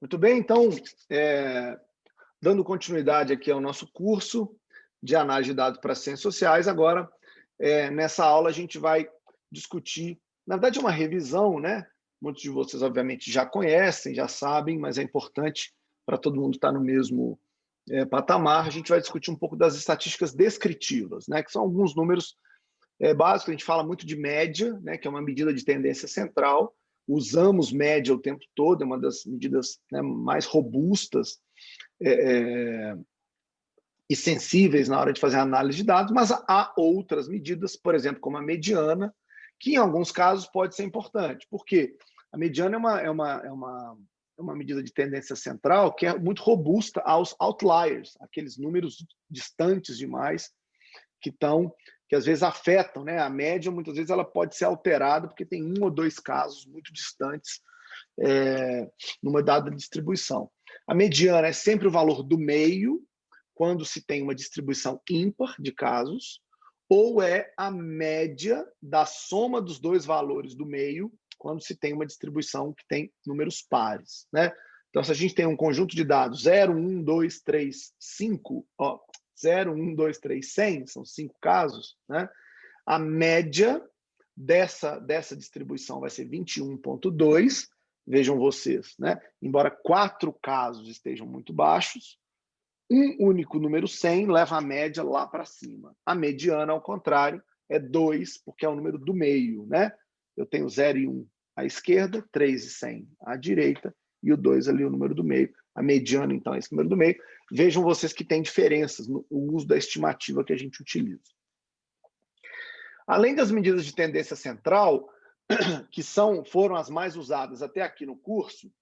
Muito bem, então, dando continuidade aqui ao nosso curso de análise de dados para ciências sociais, agora, nessa aula, a gente vai discutir, na verdade, uma revisão, né? Muitos de vocês, obviamente, já conhecem, já sabem, mas é importante para todo mundo estar no mesmo patamar. A gente vai discutir um pouco das estatísticas descritivas, né? Que são alguns números básicos. A gente fala muito de média, né? Que é uma medida de tendência central. Usamos média o tempo todo, é uma das medidas, né, mais robustas e sensíveis na hora de fazer a análise de dados, mas há outras medidas, por exemplo, como a mediana, que em alguns casos pode ser importante. Por quê? A mediana é uma medida de tendência central que é muito robusta aos outliers, aqueles números distantes demais que às vezes afetam, né? A média, muitas vezes, ela pode ser alterada porque tem um ou dois casos muito distantes numa dada distribuição. A mediana é sempre o valor do meio, quando se tem uma distribuição ímpar de casos, ou é a média da soma dos dois valores do meio, quando se tem uma distribuição que tem números pares, né? Então, se a gente tem um conjunto de dados 0, 1, 2, 3, 5, 0, 1, 2, 3, 100, são 5 casos, né? A média dessa distribuição vai ser 21,2, vejam vocês, né? Embora 4 casos estejam muito baixos, um único número 100 leva a média lá para cima. A mediana, ao contrário, é 2, porque é o número do meio, né? Eu tenho 0 e 1 à esquerda, 3 e 100 à direita, e o 2 ali, o número do meio. A mediana, então, é esse número do meio. Vejam vocês que tem diferenças no uso da estimativa que a gente utiliza. Além das medidas de tendência central, que foram as mais usadas até aqui no curso,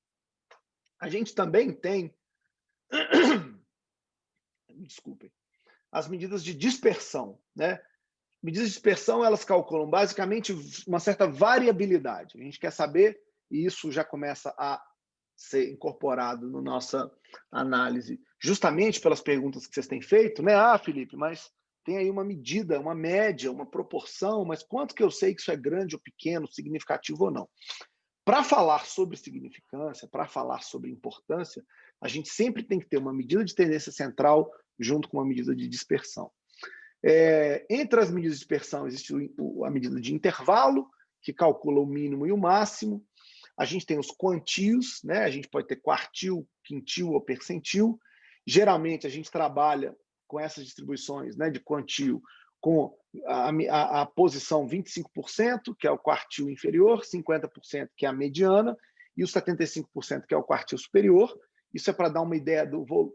a gente também tem desculpem, as medidas de dispersão, né? Medidas de dispersão, elas calculam basicamente uma certa variabilidade. A gente quer saber, e isso já começa a ser incorporado na nossa análise, justamente pelas perguntas que vocês têm feito, né? Ah, Felipe, mas tem aí uma medida, uma média, uma proporção, mas quanto que eu sei que isso é grande ou pequeno, significativo ou não? Para falar sobre significância, para falar sobre importância, a gente sempre tem que ter uma medida de tendência central junto com uma medida de dispersão. Entre as medidas de dispersão existe a medida de intervalo, que calcula o mínimo e o máximo. A gente tem os quantios, né? A gente pode ter quartil, quintil ou percentil. Geralmente a gente trabalha com essas distribuições, né, de quantio com a posição 25%, que é o quartil inferior, 50%, que é a mediana, e os 75%, que é o quartil superior. Isso é para dar uma ideia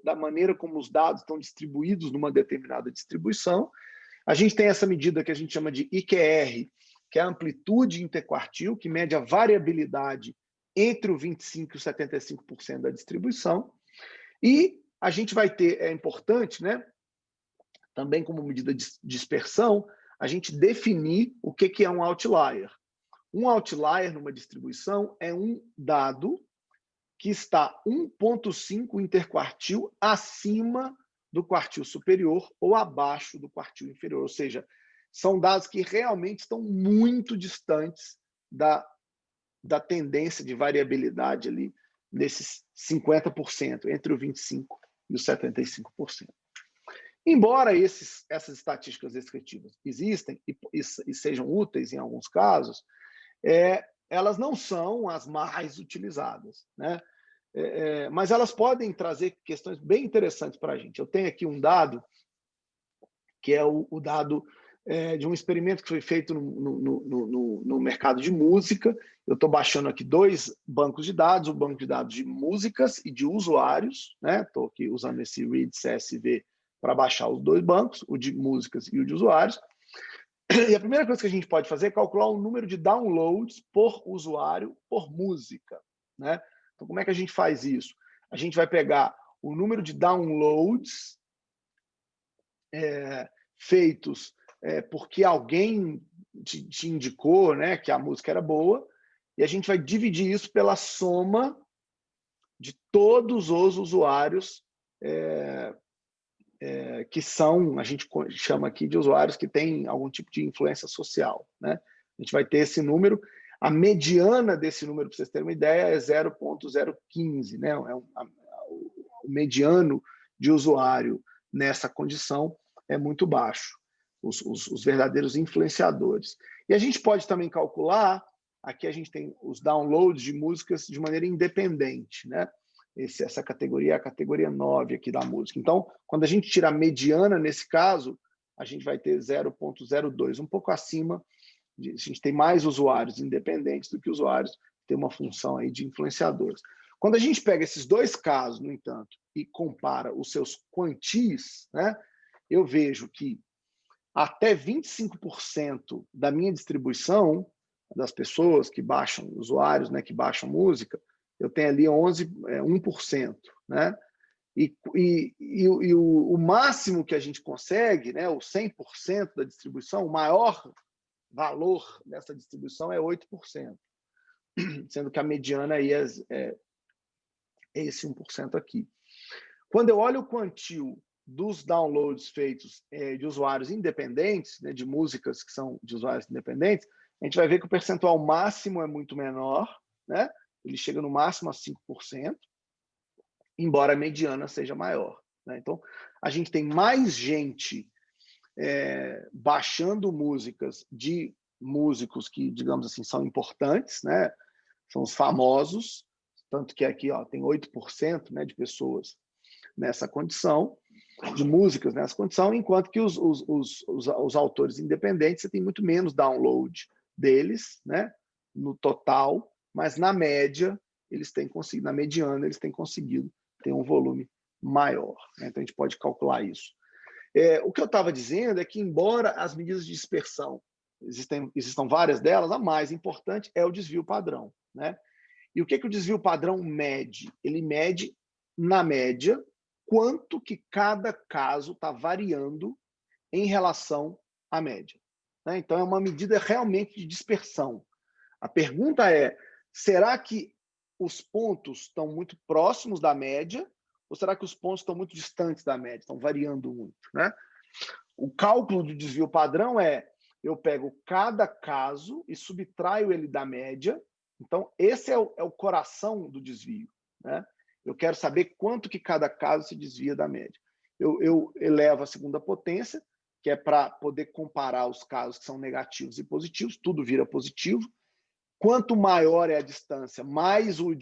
da maneira como os dados estão distribuídos numa determinada distribuição. A gente tem essa medida que a gente chama de IQR, que é a amplitude interquartil, que mede a variabilidade entre o 25% e o 75% da distribuição. E a gente vai ter, é importante, né, também como medida de dispersão, a gente definir o que é um outlier. Um outlier numa distribuição é um dado que está 1,5 interquartil acima do quartil superior ou abaixo do quartil inferior. Ou seja, são dados que realmente estão muito distantes da tendência de variabilidade ali, nesses 50%, entre o 25% e o 75%. Embora essas estatísticas descritivas existem e sejam úteis em alguns casos, elas não são as mais utilizadas, né? Mas elas podem trazer questões bem interessantes para a gente. Eu tenho aqui um dado, que é o dado de um experimento que foi feito no mercado de música. Eu estou baixando aqui 2 bancos de dados, o banco de dados de músicas e de usuários, né? Estou aqui usando esse read CSV para baixar os 2 bancos, o de músicas e o de usuários. E a primeira coisa que a gente pode fazer é calcular o número de downloads por usuário por música, né? Então, como é que a gente faz isso? A gente vai pegar o número de downloads feitos porque alguém te indicou, né, que a música era boa, e a gente vai dividir isso pela soma de todos os usuários que são, a gente chama aqui de usuários que têm algum tipo de influência social, né? A gente vai ter esse número. A mediana desse número, para vocês terem uma ideia, é 0,015, né? O mediano de usuário nessa condição é muito baixo, os verdadeiros influenciadores. E a gente pode também calcular, aqui a gente tem os downloads de músicas de maneira independente, né? Essa categoria é a categoria 9 aqui da música. Então, quando a gente tira a mediana, nesse caso, a gente vai ter 0,02, um pouco acima. A gente tem mais usuários independentes do que usuários que têm uma função aí de influenciadores. Quando a gente pega esses dois casos, no entanto, e compara os seus quantis, né, eu vejo que até 25% da minha distribuição, das pessoas que baixam, usuários, né, que baixam música, eu tenho ali 1%. Né? E o máximo que a gente consegue, né, o 100% da distribuição, o maior valor dessa distribuição é 8%, sendo que a mediana aí é esse 1% aqui. Quando eu olho o quantio dos downloads feitos de usuários independentes, né, de músicas que são de usuários independentes, a gente vai ver que o percentual máximo é muito menor, né? Ele chega no máximo a 5%, embora a mediana seja maior. Né? Então, a gente tem mais gente baixando músicas de músicos que, digamos assim, são importantes, né? São os famosos, tanto que aqui tem 8%, né, de pessoas nessa condição, de músicas nessa condição, enquanto que os autores independentes, você tem muito menos download deles, né, no total, mas na média, eles têm conseguido, na mediana, eles têm conseguido ter um volume maior. Né? Então, a gente pode calcular isso. O que eu estava dizendo é que, embora as medidas de dispersão existam várias delas, a mais importante é o desvio padrão. Né? E o que o desvio padrão mede? Ele mede, na média, quanto que cada caso está variando em relação à média. Né? Então, é uma medida realmente de dispersão. A pergunta é, será que os pontos estão muito próximos da média ou será que os pontos estão muito distantes da média, estão variando muito? Né? O cálculo do desvio padrão eu pego cada caso e subtraio ele da média. Então, esse é o coração do desvio. Né? Eu quero saber quanto que cada caso se desvia da média. Eu elevo a segunda potência, que é para poder comparar os casos que são negativos e positivos, tudo vira positivo. Quanto maior é a distância, mais o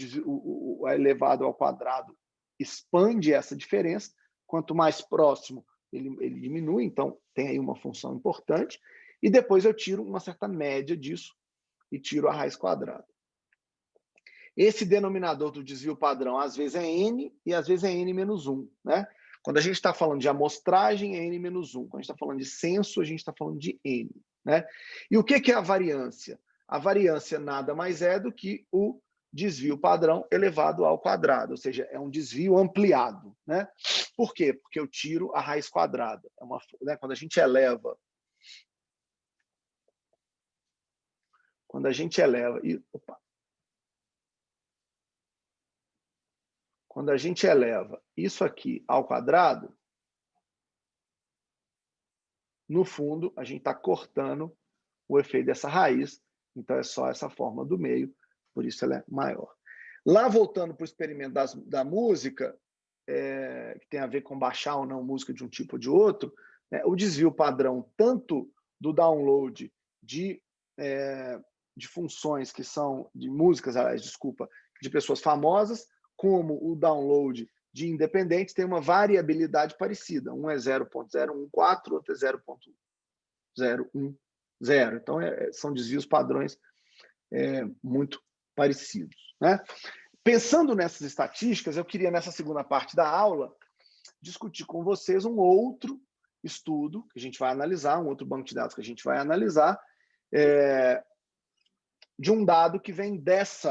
elevado ao quadrado expande essa diferença. Quanto mais próximo, ele diminui. Então, tem aí uma função importante. E depois eu tiro uma certa média disso e tiro a raiz quadrada. Esse denominador do desvio padrão, às vezes é n e às vezes é n-1. Né? Quando a gente está falando de amostragem, é n-1. Quando a gente está falando de censo, a gente está falando de n. Né? E o que é a variância? A variância nada mais é do que o desvio padrão elevado ao quadrado, ou seja, é um desvio ampliado. Né? Por quê? Porque eu tiro a raiz quadrada. Né? Quando a gente eleva... Quando a gente eleva isso aqui ao quadrado, no fundo, a gente está cortando o efeito dessa raiz, então é só essa forma do meio, por isso ela é maior. Lá, voltando para o experimento da música, que tem a ver com baixar ou não música de um tipo ou de outro, né, o desvio padrão, tanto do download de funções que são, de músicas, desculpa, de pessoas famosas, como o download de independentes, tem uma variabilidade parecida. Um é 0,014, outro é 0,010. Então, são desvios padrões muito parecidos. Né? Pensando nessas estatísticas, eu queria, nessa segunda parte da aula, discutir com vocês um outro estudo que a gente vai analisar, um outro banco de dados que a gente vai analisar, de um dado que vem desse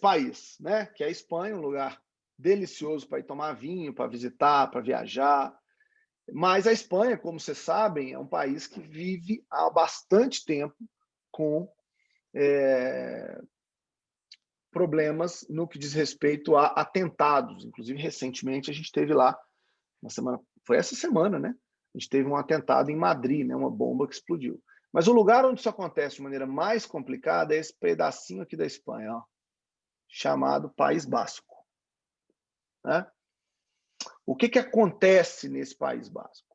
país, né? Que é a Espanha, um lugar delicioso para ir tomar vinho, para visitar, para viajar. Mas a Espanha, como vocês sabem, é um país que vive há bastante tempo com problemas no que diz respeito a atentados. Inclusive, recentemente, a gente teve lá, foi essa semana, né? A gente teve um atentado em Madrid, né, uma bomba que explodiu. Mas o lugar onde isso acontece de maneira mais complicada é esse pedacinho aqui da Espanha, ó, chamado País Basco. Né? O que acontece nesse País Basco?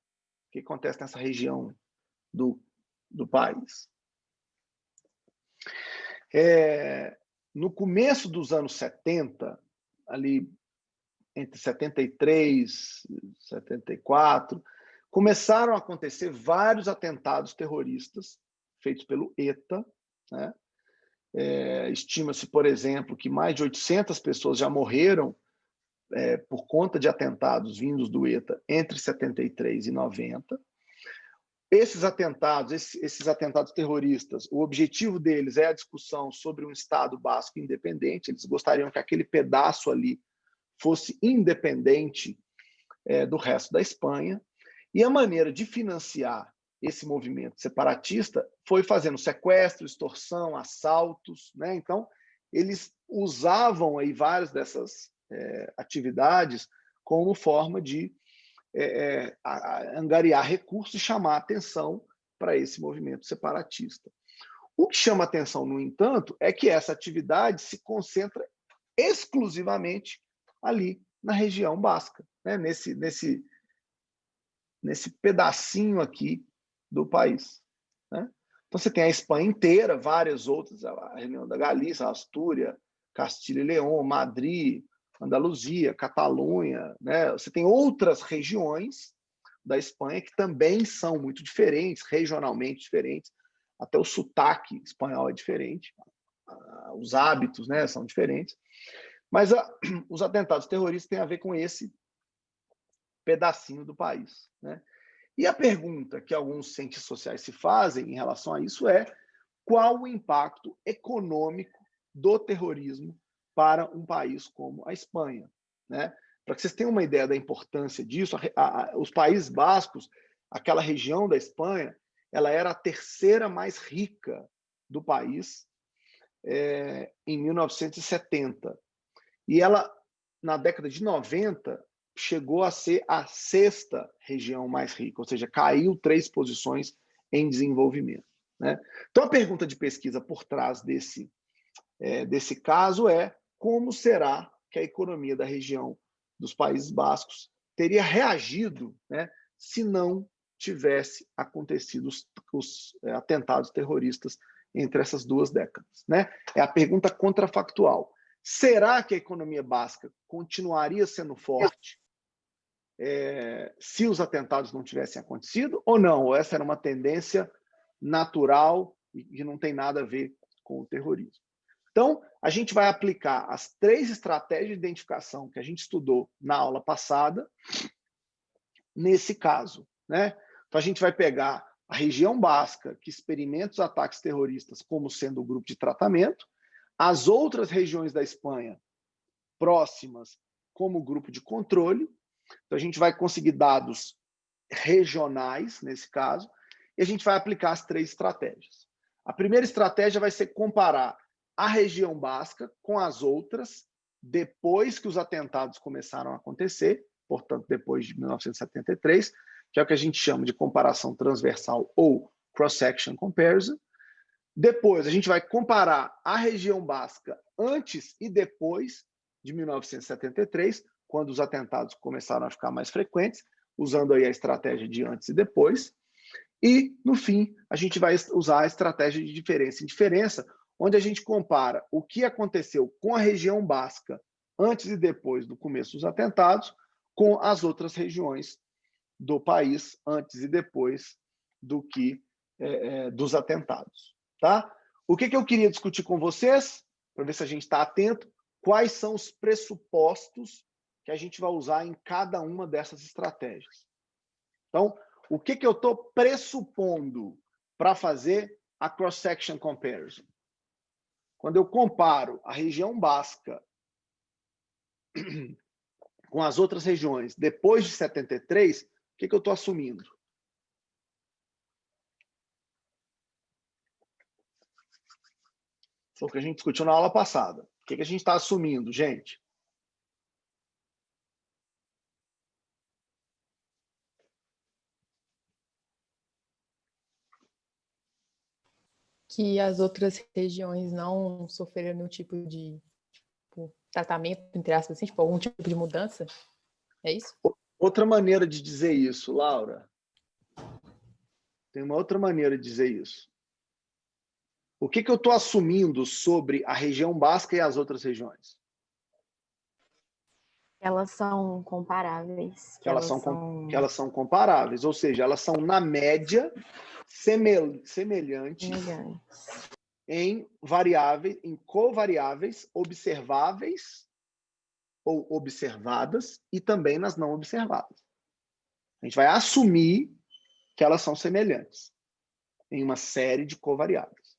O que acontece nessa região do país? No começo dos anos 70, ali entre 73 e 74, começaram a acontecer vários atentados terroristas feitos pelo ETA. Né? Estima-se, por exemplo, que mais de 800 pessoas já morreram por conta de atentados vindos do ETA entre 73 e 90. Esses atentados terroristas, o objetivo deles é a discussão sobre um Estado basco independente. Eles gostariam que aquele pedaço ali fosse independente do resto da Espanha. E a maneira de financiar esse movimento separatista foi fazendo sequestro, extorsão, assaltos. Né? Então, eles usavam aí várias dessas atividades como forma de angariar recursos e chamar atenção para esse movimento separatista. O que chama atenção, no entanto, é que essa atividade se concentra exclusivamente ali na região basca, né? nesse pedacinho aqui do país. Né? Então, você tem a Espanha inteira, várias outras, a região da Galícia, Astúria, Castilha e León, Madrid, Andaluzia, Catalunha. Né? Você tem outras regiões da Espanha que também são muito diferentes, regionalmente diferentes. Até o sotaque espanhol é diferente, os hábitos, né, são diferentes. Mas os atentados terroristas têm a ver com esse pedacinho do país. Né? E a pergunta que alguns cientistas sociais se fazem em relação a isso é: qual o impacto econômico do terrorismo para um país como a Espanha? Né? Para que vocês tenham uma ideia da importância disso, os Países Bascos, aquela região da Espanha, ela era a terceira mais rica do país em 1970. E ela, na década de 90, chegou a ser a sexta região mais rica, ou seja, caiu 3 posições em desenvolvimento. Né? Então, a pergunta de pesquisa por trás desse caso é: como será que a economia da região dos Países Bascos teria reagido, né, se não tivesse acontecido os atentados terroristas entre essas 2 décadas? Né? É a pergunta contrafactual. Será que a economia basca continuaria sendo forte se os atentados não tivessem acontecido ou não? Ou essa era uma tendência natural e que não tem nada a ver com o terrorismo? Então, a gente vai aplicar as 3 estratégias de identificação que a gente estudou na aula passada nesse caso. Né? Então, a gente vai pegar a região basca, que experimenta os ataques terroristas como sendo o grupo de tratamento, as outras regiões da Espanha próximas como grupo de controle. Então, a gente vai conseguir dados regionais, nesse caso, e a gente vai aplicar as 3 estratégias. A primeira estratégia vai ser comparar a região basca com as outras depois que os atentados começaram a acontecer, portanto, depois de 1973, que é o que a gente chama de comparação transversal ou cross-section comparison. Depois, a gente vai comparar a região basca antes e depois de 1973, quando os atentados começaram a ficar mais frequentes, usando aí a estratégia de antes e depois. E, no fim, a gente vai usar a estratégia de diferença e diferença, onde a gente compara o que aconteceu com a região basca antes e depois do começo dos atentados com as outras regiões do país antes e depois dos atentados. Tá? O que eu queria discutir com vocês, para ver se a gente está atento, quais são os pressupostos que a gente vai usar em cada uma dessas estratégias. Então, o que eu estou pressupondo para fazer a cross-section comparison? Quando eu comparo a região basca com as outras regiões depois de 73, o que eu estou assumindo? Foi o que a gente discutiu na aula passada. O que a gente está assumindo, gente? que as outras regiões não sofreram nenhum tipo de tratamento, entre aspas, assim, tipo, algum tipo de mudança? É isso? Outra maneira de dizer isso, Laura. Tem uma outra maneira de dizer isso. O que eu estou assumindo sobre a região basca e as outras regiões? Elas são comparáveis. Que elas são comparáveis, ou seja, elas são, na média, semelhantes em variáveis, em covariáveis observáveis ou observadas e também nas não observadas. A gente vai assumir que elas são semelhantes em uma série de covariáveis.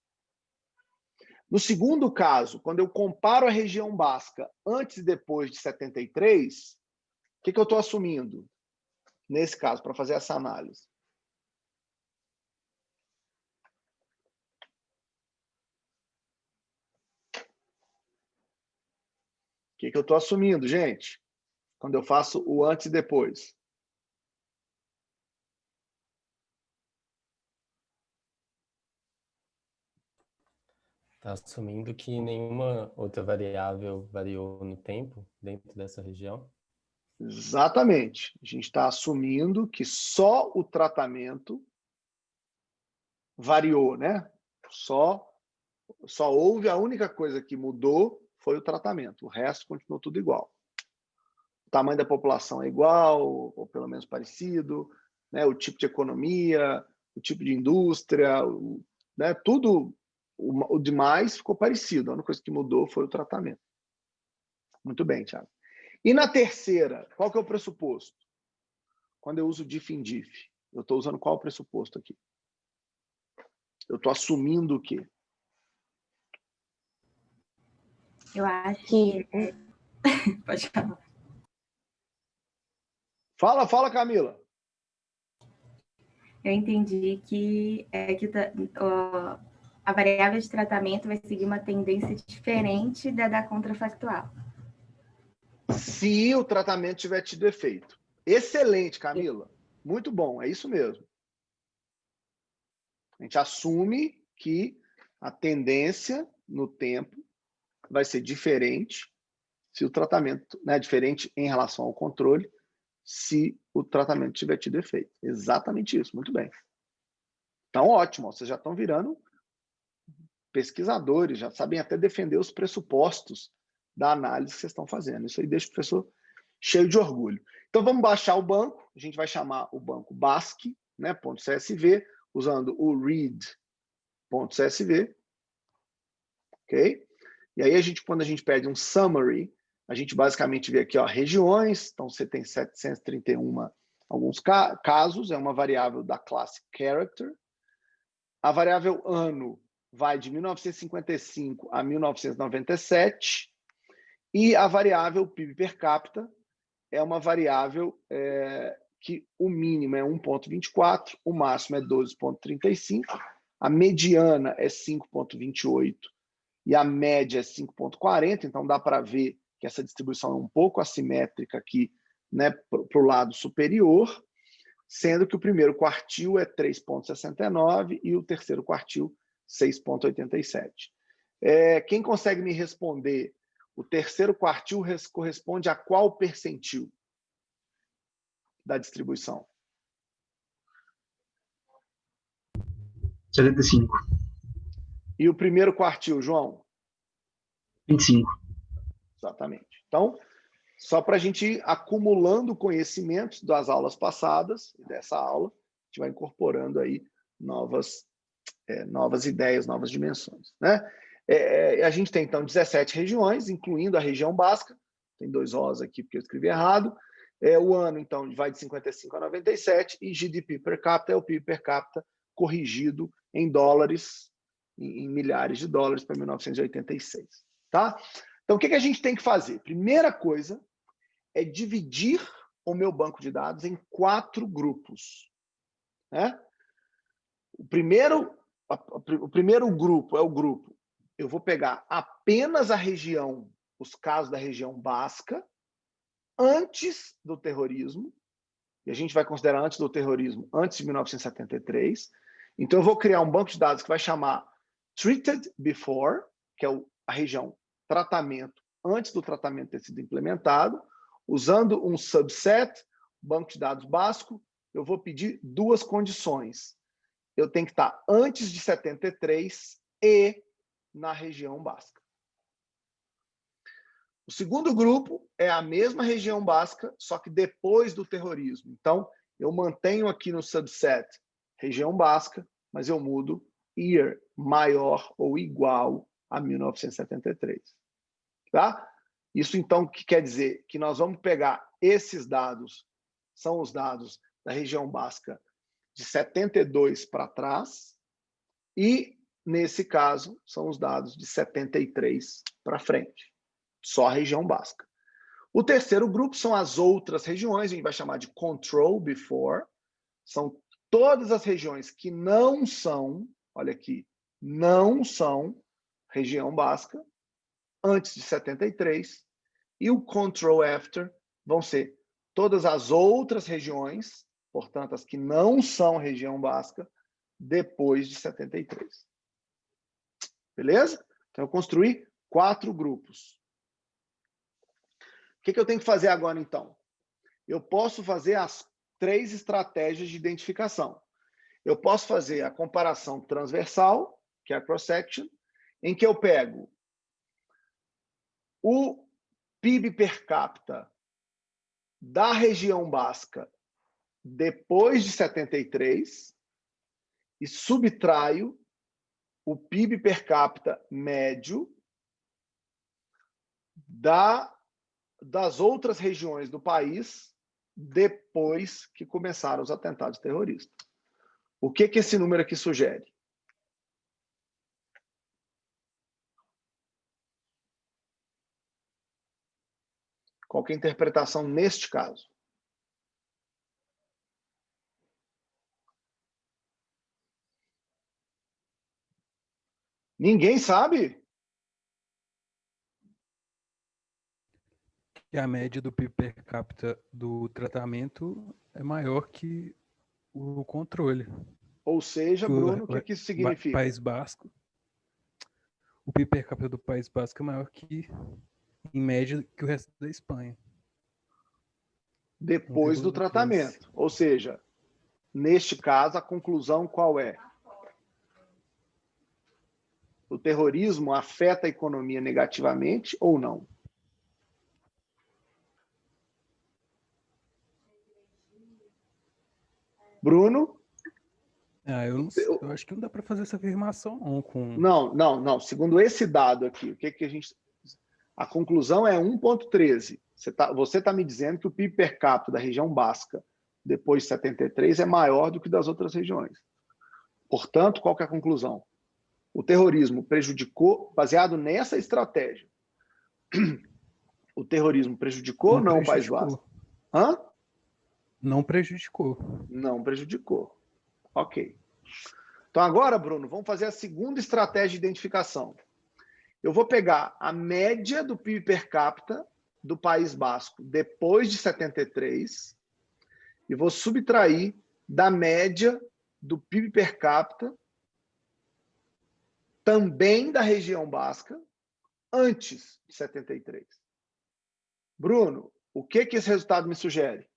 No segundo caso, quando eu comparo a região basca antes e depois de 73, o que eu estou assumindo nesse caso, para fazer essa análise? O que eu estou assumindo, gente? Quando eu faço o antes e depois. Está assumindo que nenhuma outra variável variou no tempo dentro dessa região? Exatamente. A gente está assumindo que só o tratamento variou, né? Só houve, a única coisa que mudou foi o tratamento. O resto continuou tudo igual. O tamanho da população é igual, ou pelo menos parecido, né? O tipo de economia, o tipo de indústria, né? Tudo, o demais ficou parecido. A única coisa que mudou foi o tratamento. Muito bem, Thiago. E na terceira, qual que é o pressuposto? Quando eu uso diff in diff, eu estou usando qual pressuposto aqui? Eu estou assumindo o quê? Eu acho que... Pode falar. Fala, Camila. Eu entendi que a variável de tratamento vai seguir uma tendência diferente da contrafactual. Se o tratamento tiver tido efeito. Excelente, Camila. Muito bom, é isso mesmo. A gente assume que a tendência no tempo vai ser diferente se o tratamento, né, diferente em relação ao controle, se o tratamento tiver tido efeito. Exatamente isso, muito bem. Então, ótimo, vocês já estão virando pesquisadores, já sabem até defender os pressupostos da análise que vocês estão fazendo. Isso aí deixa o professor cheio de orgulho. Então, vamos baixar o banco. A gente vai chamar o banco BASC, né, .csv, usando o read.csv. Ok? E aí, quando a gente pede um summary, a gente basicamente vê aqui, ó, regiões. Então, você tem 731 alguns casos. É uma variável da classe character. A variável ano vai de 1955 a 1997. E a variável PIB per capita é uma variável que o mínimo é 1,24, o máximo é 12,35, a mediana é 5,28 e a média é 5,40, então dá para ver que essa distribuição é um pouco assimétrica aqui, né, para o lado superior, sendo que o primeiro quartil é 3,69 e o terceiro quartil 6,87. Quem consegue me responder? O terceiro quartil corresponde a qual percentil da distribuição? 75. E o primeiro quartil, João? 25. Exatamente. Então, só para a gente ir acumulando conhecimentos das aulas passadas, dessa aula, a gente vai incorporando aí novas ideias, novas dimensões, né? A gente tem, então, 17 regiões, incluindo a região basca. Tem 2 Os aqui, porque eu escrevi errado. O ano, então, vai de 55 a 97, e GDP per capita é o PIB per capita corrigido em dólares, em milhares de dólares para 1986. Tá? Então, o que a gente tem que fazer? Primeira coisa é dividir o meu banco de dados em 4 grupos. Né? O primeiro grupo é o grupo. Eu vou pegar apenas a região, os casos da região basca, antes do terrorismo, e a gente vai considerar antes do terrorismo, antes de 1973. Então, eu vou criar um banco de dados que vai chamar treated before, que é a região tratamento, antes do tratamento ter sido implementado, usando um subset, banco de dados básico, eu vou pedir duas condições. Eu tenho que estar antes de 73 e na região básica. O segundo grupo é a mesma região básica, só que depois do terrorismo. Então, eu mantenho aqui no subset região básica, mas eu mudo year, maior ou igual a 1973. Tá? Isso, então, o que quer dizer? Que nós vamos pegar esses dados, são os dados da região básica de 72 para trás, e, nesse caso, são os dados de 73 para frente. Só a região básica. O terceiro grupo são as outras regiões, a gente vai chamar de control before, são todas as regiões que não são, olha aqui, não são região básica, antes de 73, e o control after vão ser todas as outras regiões, portanto, as que não são região básica, depois de 73. Beleza? Então, eu construí 4 grupos. O que eu tenho que fazer agora, então? Eu posso fazer as 3 estratégias de identificação. Eu posso fazer a comparação transversal, que é a cross-section, em que eu pego o PIB per capita da região básica depois de 73 e subtraio o PIB per capita médio das outras regiões do país depois que começaram os atentados terroristas. O que esse número aqui sugere? Qual que é a interpretação neste caso? Ninguém sabe? Que a média do PIB per capita do tratamento é maior que o controle. Ou seja, Bruno, o que isso significa? País Basco. O PIB per capita do País Basco é maior que, em média, que o resto da Espanha. Depois do tratamento. Ou seja, neste caso, a conclusão qual é? O terrorismo afeta a economia negativamente ou não? Bruno? Eu acho que não dá para fazer essa afirmação não, com... Não. Segundo esse dado aqui, o que a gente... A conclusão é 1,13. Você tá me dizendo que o PIB per capita da região basca depois de 73 é maior do que das outras regiões. Portanto, qual que é a conclusão? O terrorismo prejudicou, baseado nessa estratégia, o terrorismo prejudicou ou não o País Basco? Hã? Não prejudicou. Não prejudicou. Ok. Então agora, Bruno, vamos fazer a segunda estratégia de identificação. Eu vou pegar a média do PIB per capita do País Basco depois de 73 e vou subtrair da média do PIB per capita também da região basca antes de 73. Bruno, o que esse resultado me sugere?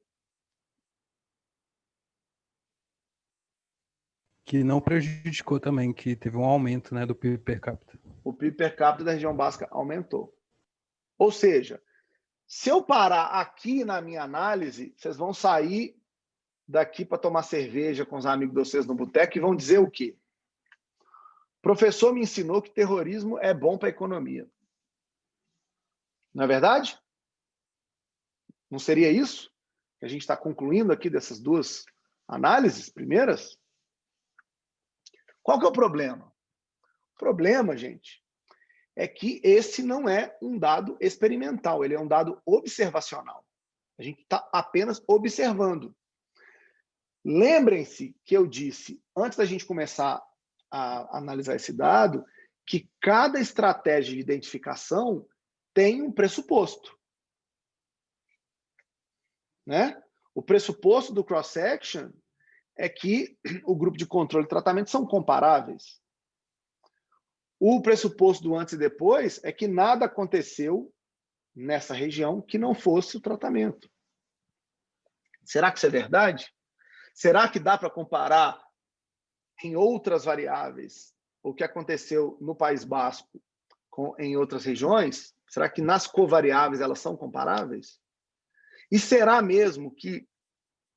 Que não prejudicou também, que teve um aumento, né, do PIB per capita. O PIB per capita da região basca aumentou. Ou seja, se eu parar aqui na minha análise, vocês vão sair daqui para tomar cerveja com os amigos de vocês no boteco e vão dizer o quê? O professor me ensinou que terrorismo é bom para a economia. Não é verdade? Não seria isso que a gente está concluindo aqui dessas duas análises primeiras? Qual que é o problema? O problema, gente, é que esse não é um dado experimental, ele é um dado observacional. A gente está apenas observando. Lembrem-se que eu disse, antes da gente começar a analisar esse dado, que cada estratégia de identificação tem um pressuposto. Né? O pressuposto do cross-section é que o grupo de controle e tratamento são comparáveis. O pressuposto do antes e depois é que nada aconteceu nessa região que não fosse o tratamento. Será que isso é verdade? Será que dá para comparar em outras variáveis o que aconteceu no País Basco em outras regiões? Será que nas covariáveis elas são comparáveis? E será mesmo que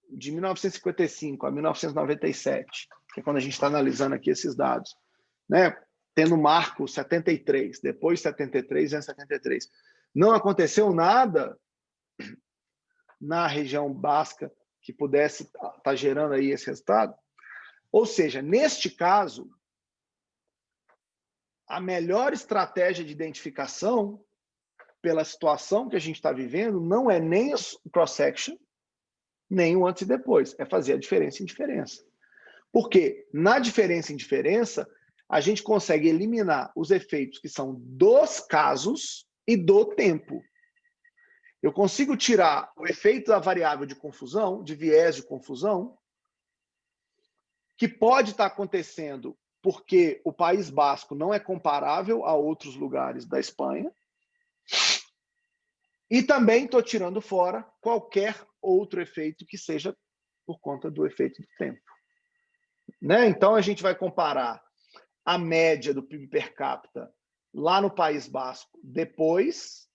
de 1955 a 1997, que é quando a gente está analisando aqui esses dados, né, tendo marco 73, depois 73 e 73, não aconteceu nada na região basca que pudesse estar gerando aí esse resultado? Ou seja, neste caso, a melhor estratégia de identificação pela situação que a gente está vivendo não é nem o cross-section, nem o antes e depois, é fazer a diferença em diferença. Porque na diferença em diferença, a gente consegue eliminar os efeitos que são dos casos e do tempo. Eu consigo tirar o efeito da variável de confusão, de viés de confusão, que pode estar acontecendo porque o País Basco não é comparável a outros lugares da Espanha. E também estou tirando fora qualquer outro efeito que seja por conta do efeito do tempo. Né? Então, a gente vai comparar a média do PIB per capita lá no País Basco depois,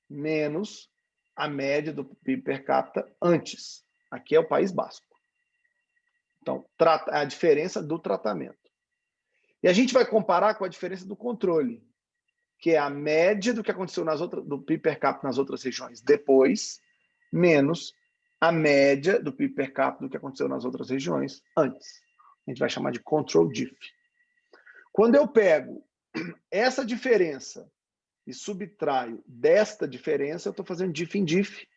menos a média do PIB per capita antes. Aqui é o País Basco. Então, a diferença do tratamento. E a gente vai comparar com a diferença do controle, que é a média do que aconteceu do PIB per capita nas outras regiões depois, menos a média do PIB per capita do que aconteceu nas outras regiões antes. A gente vai chamar de control diff. Quando eu pego essa diferença e subtraio desta diferença, eu estou fazendo diff em diff.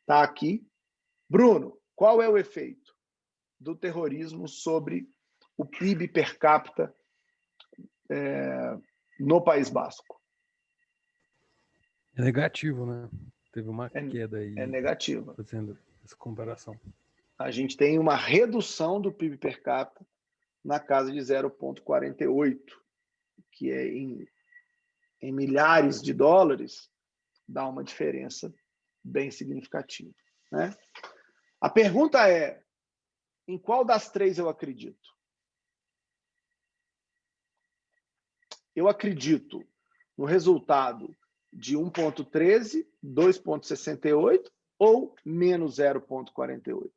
Está aqui. Bruno, qual é o efeito do terrorismo sobre o PIB per capita no País Basco? É negativo, né? Teve uma queda aí. É negativa. Fazendo essa comparação. A gente tem uma redução do PIB per capita na casa de 0,48, que é em milhares de dólares, dá uma diferença bem significativa. Né? A pergunta é, em qual das três eu acredito? Eu acredito no resultado de 1,13, 2,68 ou menos 0,48.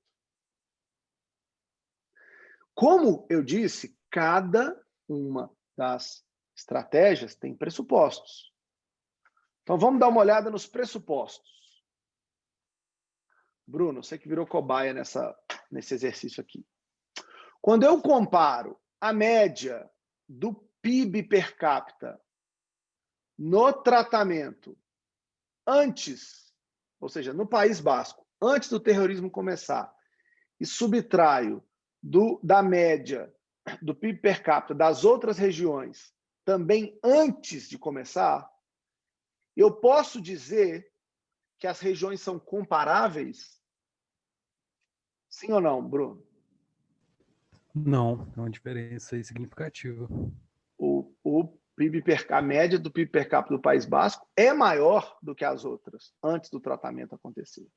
Como eu disse, cada uma das estratégias tem pressupostos. Então, vamos dar uma olhada nos pressupostos. Bruno, você que virou cobaia nesse exercício aqui. Quando eu comparo a média do PIB per capita no tratamento antes, ou seja, no País Basco, antes do terrorismo começar, e subtraio da média do PIB per capita das outras regiões também antes de começar, eu posso dizer que as regiões são comparáveis? Sim ou não, Bruno? Não, é uma diferença aí significativa. A média do PIB per capita do País Basco é maior do que as outras antes do tratamento acontecer.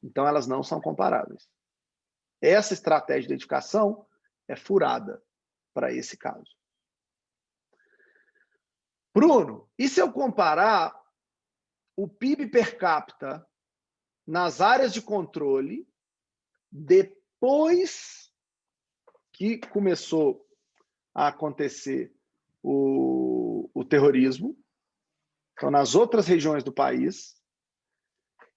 Então, elas não são comparáveis. Essa estratégia de identificação é furada para esse caso. Bruno, e se eu comparar o PIB per capita nas áreas de controle depois que começou a acontecer o terrorismo, então nas outras regiões do país,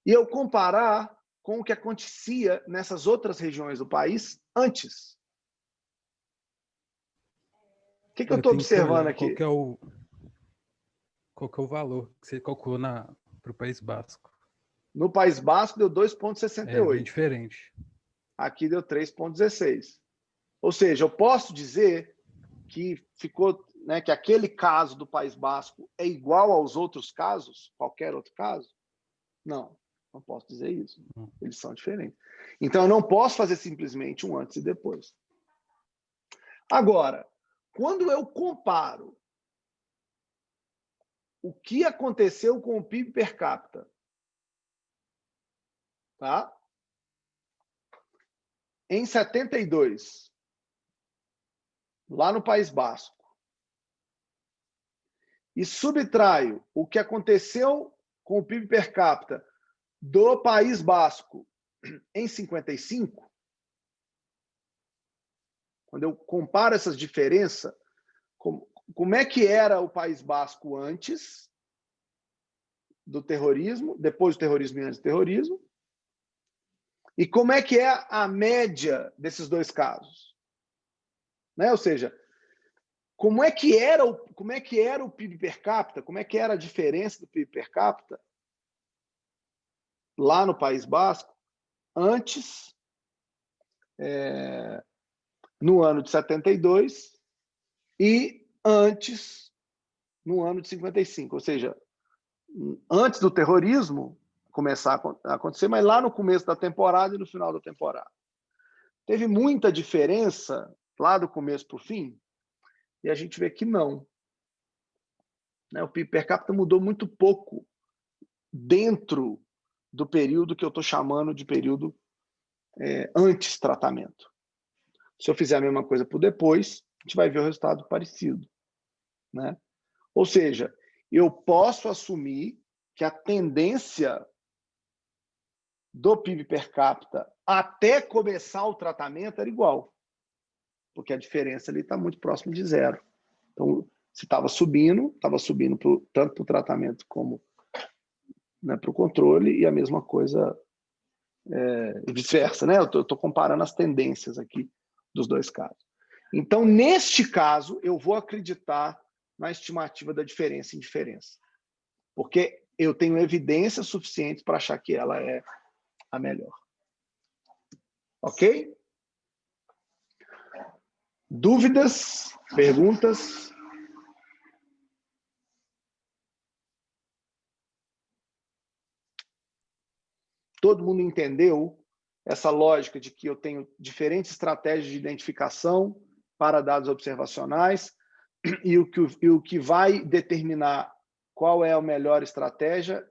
e eu comparar com o que acontecia nessas outras regiões do país antes? O que eu estou observando aqui? Qual que é o valor que você calculou para o País Basco? No País Basco deu 2,68. É bem diferente. Aqui deu 3,16. Ou seja, eu posso dizer que ficou, né, que aquele caso do País Basco é igual aos outros casos, qualquer outro caso? Não posso dizer isso. Eles são diferentes. Então, eu não posso fazer simplesmente um antes e depois. Agora, quando eu comparo o que aconteceu com o PIB per capita, tá? Em 72, lá no País Basco, e subtraio o que aconteceu com o PIB per capita do País Basco em 55, quando eu comparo essas diferenças, como é que era o País Basco antes do terrorismo, depois do terrorismo e antes do terrorismo, e como é que é a média desses dois casos, né? Ou seja, como é que era o PIB per capita, como é que era a diferença do PIB per capita lá no País Basco antes, no ano de 72 e antes no ano de 55, ou seja, antes do terrorismo começar a acontecer, mas lá no começo da temporada e no final da temporada. Teve muita diferença lá do começo para o fim, e a gente vê que não. O PIB per capita mudou muito pouco dentro do período que eu estou chamando de período antes tratamento. Se eu fizer a mesma coisa por depois, a gente vai ver o resultado parecido, né? Ou seja, eu posso assumir que a tendência do PIB per capita até começar o tratamento era igual, porque a diferença ali está muito próximo de zero. Então, se estava subindo tanto para o tratamento como, né, para o controle, e a mesma coisa vice-versa, né? Eu estou comparando as tendências aqui dos dois casos. Então, neste caso, eu vou acreditar na estimativa da diferença em diferença, porque eu tenho evidências suficientes para achar que ela é a melhor. Ok? Dúvidas? Perguntas? Todo mundo entendeu essa lógica de que eu tenho diferentes estratégias de identificação para dados observacionais e o que vai determinar qual é a melhor estratégia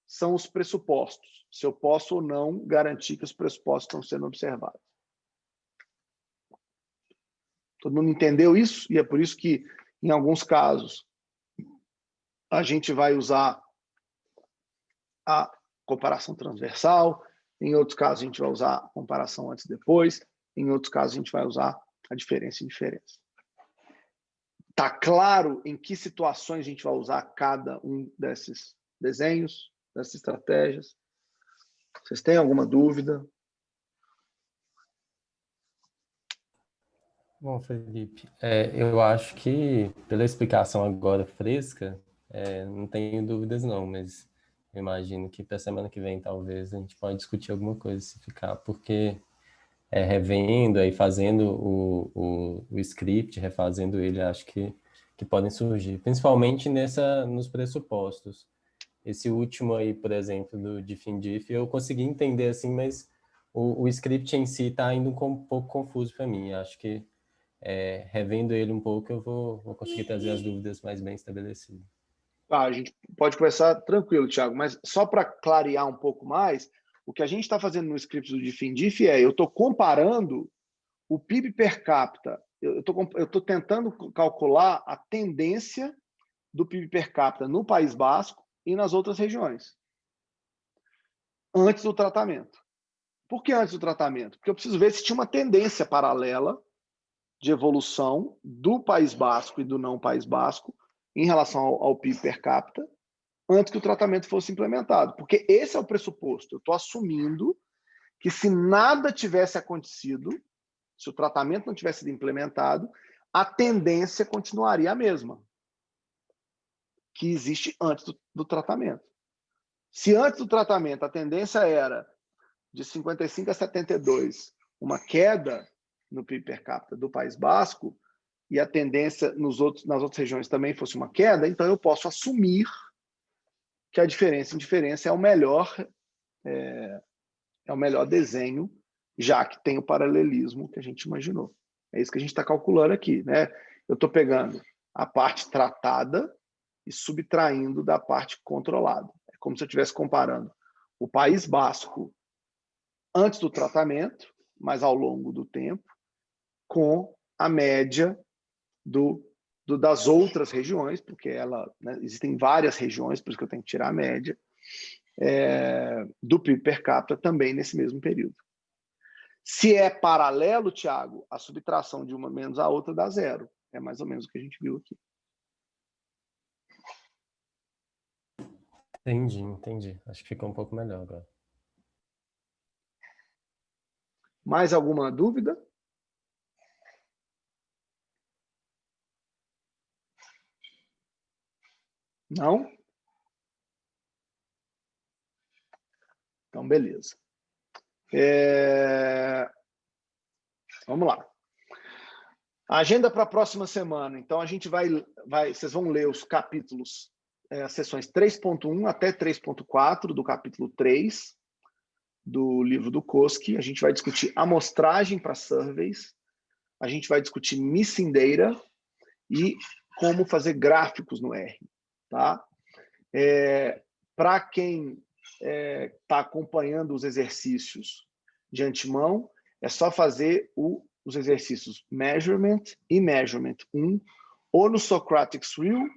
são os pressupostos, se eu posso ou não garantir que os pressupostos estão sendo observados. Todo mundo entendeu isso? E é por isso que, em alguns casos, a gente vai usar a comparação transversal, em outros casos a gente vai usar a comparação antes e depois, em outros casos a gente vai usar a diferença e diferença. Está claro em que situações a gente vai usar cada um desses desenhos, dessas estratégias? Vocês têm alguma dúvida? Bom, Felipe, eu acho que, pela explicação agora fresca, não tenho dúvidas não, mas eu imagino que para a semana que vem, talvez, a gente pode discutir alguma coisa se ficar, porque revendo aí, fazendo o script, refazendo ele, acho que podem surgir, principalmente nos pressupostos. Esse último aí, por exemplo, do diff-in-diff, eu consegui entender assim, mas o script em si está indo um pouco confuso para mim. Acho que revendo ele um pouco, eu vou conseguir trazer as dúvidas mais bem estabelecidas. A gente pode conversar tranquilo, Thiago, mas só para clarear um pouco mais, o que a gente está fazendo no script do diff-in-diff eu estou comparando o PIB per capita, eu estou tentando calcular a tendência do PIB per capita no País Basco e nas outras regiões, antes do tratamento. Por que antes do tratamento? Porque eu preciso ver se tinha uma tendência paralela de evolução do País Basco e do não País Basco em relação ao PIB per capita antes que o tratamento fosse implementado. Porque esse é o pressuposto. Eu estou assumindo que se nada tivesse acontecido, se o tratamento não tivesse sido implementado, a tendência continuaria a mesma que existe antes do tratamento. Se antes do tratamento a tendência era de 55 a 72, uma queda no PIB per capita do País Basco, e a tendência nas outras regiões também fosse uma queda, então eu posso assumir que a diferença em diferença é o melhor desenho, já que tem o paralelismo que a gente imaginou. É isso que a gente está calculando aqui, né? eu estou pegando a parte tratada e subtraindo da parte controlada. É como se eu estivesse comparando o País Basco antes do tratamento, mas ao longo do tempo, com a média das outras regiões, porque né, existem várias regiões, por isso que eu tenho que tirar a média, do PIB per capita também nesse mesmo período. Se é paralelo, Tiago, a subtração de uma menos a outra dá zero. É mais ou menos o que a gente viu aqui. Entendi. Acho que ficou um pouco melhor agora. Mais alguma dúvida? Não? Então, beleza. Vamos lá. A agenda para a próxima semana. Então, a gente vocês vão ler os capítulos, as sessões 3.1 até 3.4 do capítulo 3 do livro do Koski. A gente vai discutir amostragem para surveys, a gente vai discutir missing data e como fazer gráficos no R. Tá? Para quem está acompanhando os exercícios de antemão, é só fazer os exercícios Measurement e Measurement 1, ou no Socratic Thrill,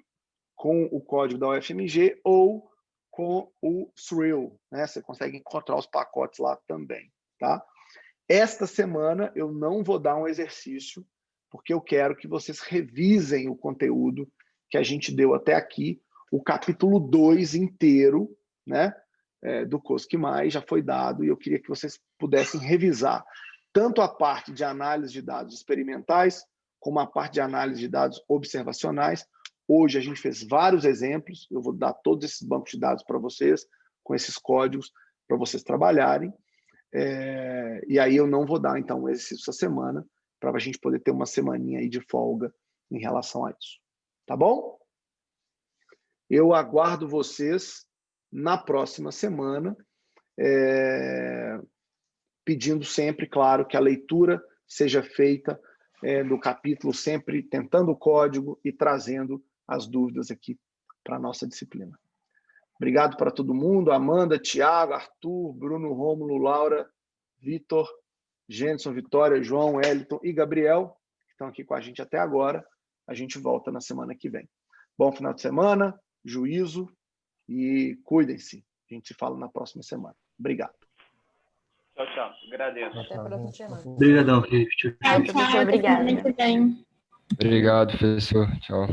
com o código da UFMG, ou com o Thrill, né? Você consegue encontrar os pacotes lá também. Tá? Esta semana eu não vou dar um exercício, porque eu quero que vocês revisem o conteúdo que a gente deu até aqui, o capítulo 2 inteiro, né? Do Koski+, já foi dado, e eu queria que vocês pudessem revisar tanto a parte de análise de dados experimentais, como a parte de análise de dados observacionais. Hoje a gente fez vários exemplos, eu vou dar todos esses bancos de dados para vocês, com esses códigos, para vocês trabalharem. E aí eu não vou dar, então, um exercício essa semana, para a gente poder ter uma semaninha aí de folga em relação a isso. Tá bom? Eu aguardo vocês na próxima semana, pedindo sempre, claro, que a leitura seja feita do capítulo, sempre tentando o código e trazendo as dúvidas aqui para a nossa disciplina. Obrigado para todo mundo, Amanda, Tiago, Arthur, Bruno, Rômulo, Laura, Vitor, Jenson, Vitória, João, Eliton e Gabriel, que estão aqui com a gente até agora. A gente volta na semana que vem. Bom final de semana, juízo e cuidem-se. A gente se fala na próxima semana. Obrigado. Tchau. Agradeço. Até a próxima semana. Obrigadão, Felipe. Tchau, Professor, obrigada. Muito bem. Obrigado, professor. Tchau.